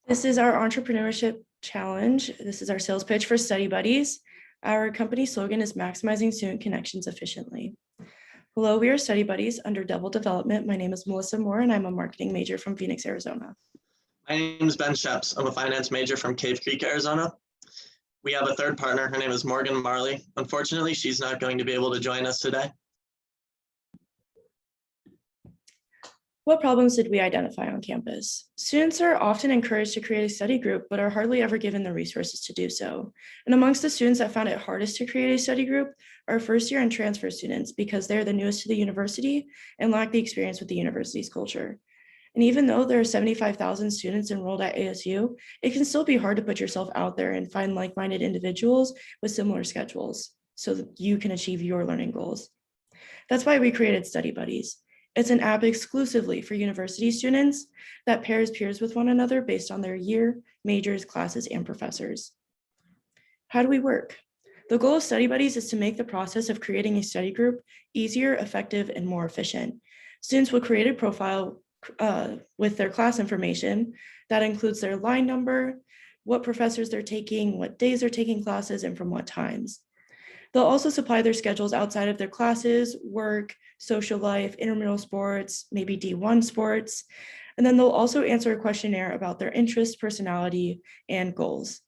This is our entrepreneurship challenge. This is our sales pitch for StudyBuddies. Our company slogan is maximizing student connections efficiently. Hello, we are StudyBuddies under Double Development. My name is Melissa Moore and I'm a marketing major from Phoenix, Arizona. My name is Ben Sheps. I'm a finance major from Cave Creek, Arizona. We have a third partner. Her name is Morgan Marley. Unfortunately, she's not going to be able to join us today. What problems did we identify on campus? Students are often encouraged to create a study group, but are hardly ever given the resources to do so. And amongst the students that found it hardest to create a study group are first year and transfer students because they're the newest to the university and lack the experience with the university's culture. And even though there are 75,000 students enrolled at ASU, it can still be hard to put yourself out there and find like-minded individuals with similar schedules so that you can achieve your learning goals. That's why we created StudyBuddies. It's an app exclusively for university students that pairs peers with one another based on their year, majors, classes, and professors. How do we work? The goal of StudyBuddies is to make the process of creating a study group easier, effective, and more efficient. Students will create a profile with their class information that includes their line number, what professors they're taking, what days they're taking classes, and from what times. They'll also supply their schedules outside of their classes, work, social life, intramural sports, maybe D1 sports, and then they'll also answer a questionnaire about their interests, personality, and goals.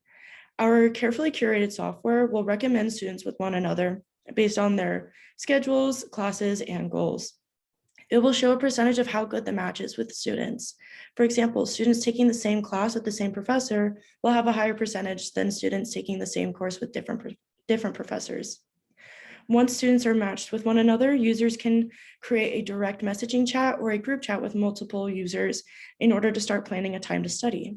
Our carefully curated software will recommend students with one another based on their schedules, classes, and goals. It will show a percentage of how good the match is with the students. For example, students taking the same class with the same professor will have a higher percentage than students taking the same course with different professors. Once students are matched with one another, users can create a direct messaging chat or a group chat with multiple users in order to start planning a time to study.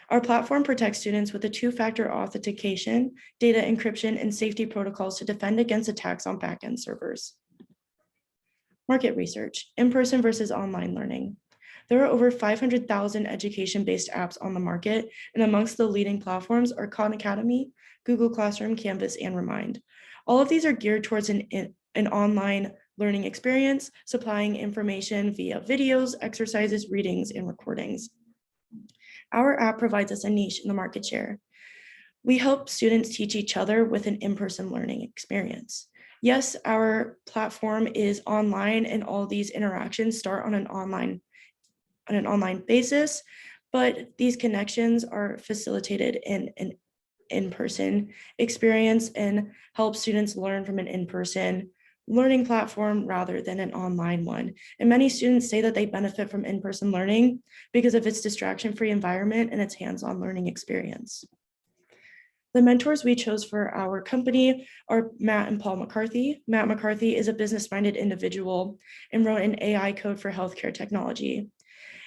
Our platform protects students with a two-factor authentication, data encryption, and safety protocols to defend against attacks on backend servers. Market research, in-person versus online learning. There are over 500,000 education-based apps on the market, and amongst the leading platforms are Khan Academy, Google Classroom, Canvas, and Remind. All of these are geared towards an online learning experience, supplying information via videos, exercises, readings, and recordings. Our app provides us a niche in the market share. We help students teach each other with an in-person learning experience. Yes, our platform is online and all these interactions start on an online basis, but these connections are facilitated in an in-person experience and help students learn from an in-person learning platform rather than an online one. And many students say that they benefit from in-person learning because of its distraction-free environment and its hands-on learning experience. The mentors we chose for our company are Matt and Paul McCarthy. Matt McCarthy is a business-minded individual and wrote an AI code for healthcare technology.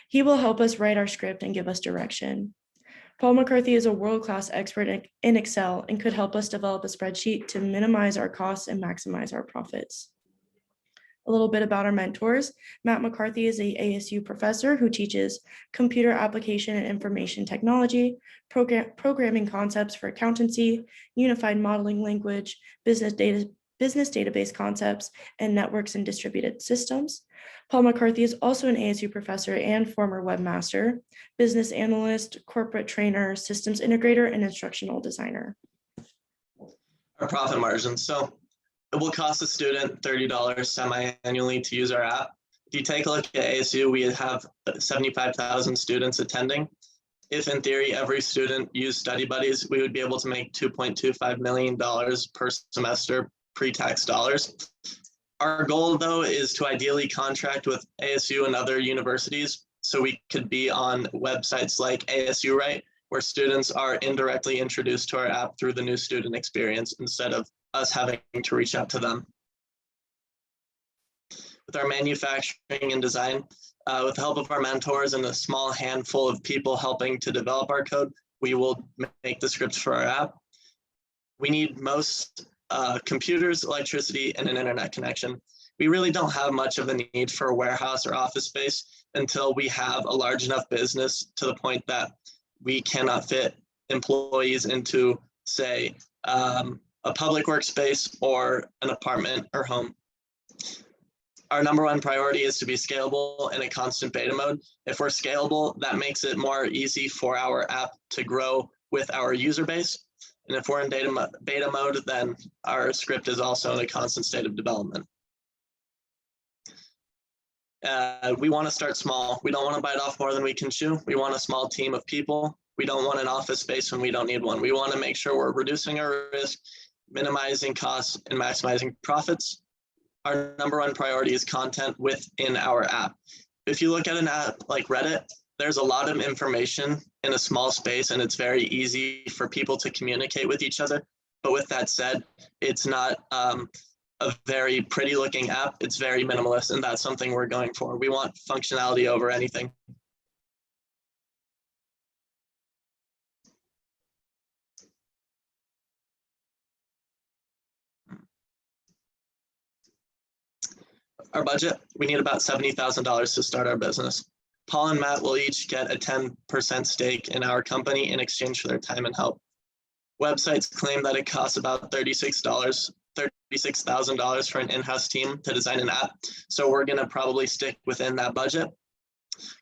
He will help us write our script and give us direction. Paul McCarthy is a world-class expert in Excel and could help us develop a spreadsheet to minimize our costs and maximize our profits. A little bit about our mentors. Matt McCarthy is an ASU professor who teaches computer application and information technology, programming concepts for accountancy, unified modeling language, business database concepts, and networks and distributed systems. Paul McCarthy is also an ASU professor and former webmaster, business analyst, corporate trainer, systems integrator, and instructional designer. Our profit margins. So it will cost a student $30 semi-annually to use our app. If you take a look at ASU, we have 75,000 students attending. If in theory every student used StudyBuddies, we would be able to make $2.25 million per semester pre-tax dollars. Our goal, though, is to ideally contract with ASU and other universities so we could be on websites like ASU Right, where students are indirectly introduced to our app through the new student experience instead of us having to reach out to them. With our manufacturing and design, with the help of our mentors and a small handful of people helping to develop our code, we will make the scripts for our app. We need most computers, electricity, and an internet connection. We really don't have much of a need for a warehouse or office space until we have a large enough business to the point that we cannot fit employees into, say, a public workspace or an apartment or home. Our number one priority is to be scalable in a constant beta mode. If we're scalable, that makes it more easy for our app to grow with our user base. And if we're in beta mode, then our script is also in a constant state of development. We want to start small. We don't want to bite off more than we can chew. We want a small team of people. We don't want an office space when we don't need one. We want to make sure we're reducing our risk, minimizing costs, and maximizing profits. Our number one priority is content within our app. If you look at an app like Reddit, there's a lot of information in a small space, and it's very easy for people to communicate with each other. But with that said, it's not a very pretty looking app. It's very minimalist, and that's something we're going for. We want functionality over anything. Our budget, we need about $70,000 to start our business. Paul and Matt will each get a 10% stake in our company in exchange for their time and help. Websites claim that it costs about $36,000 for an in-house team to design an app, so we're going to probably stick within that budget.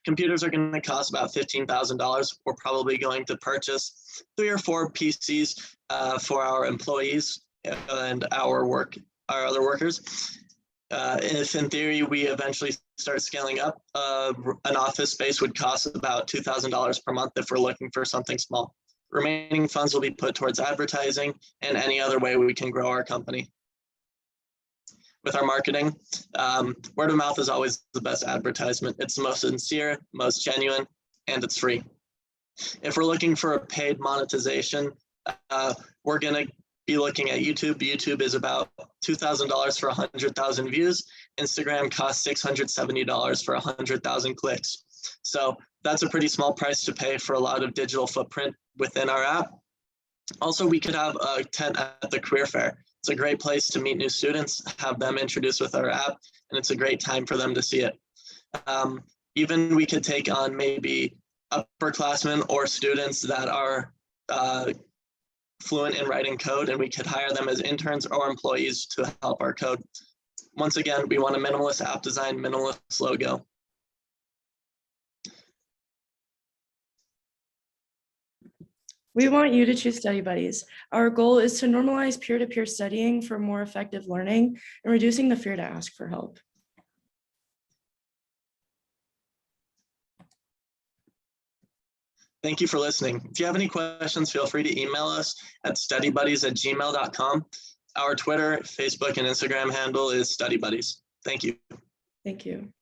Computers are going to cost about $15,000. We're probably going to purchase 3 or 4 PCs for our employees and our other workers. If in theory we eventually start scaling up, an office space would cost about $2,000 per month if we're looking for something small. Remaining funds will be put towards advertising and any other way we can grow our company. With our marketing, word of mouth is always the best advertisement. It's the most sincere, most genuine, and it's free. If we're looking for a paid monetization, we're going to be looking at YouTube. YouTube is about $2,000 for 100,000 views. Instagram costs $670 for 100,000 clicks. So that's a pretty small price to pay for a lot of digital footprint within our app. Also, we could have a tent at the career fair. It's a great place to meet new students, have them introduced with our app, and it's a great time for them to see it. Even we could take on maybe upperclassmen or students that are fluent in writing code, and we could hire them as interns or employees to help our code. Once again, we want a minimalist app design, minimalist logo. We want you to choose StudyBuddies. Our goal is to normalize peer-to-peer studying for more effective learning and reducing the fear to ask for help. Thank you for listening. If you have any questions, feel free to email us at studybuddies@gmail.com. Our Twitter, Facebook, and Instagram handle is StudyBuddies. Thank you. Thank you.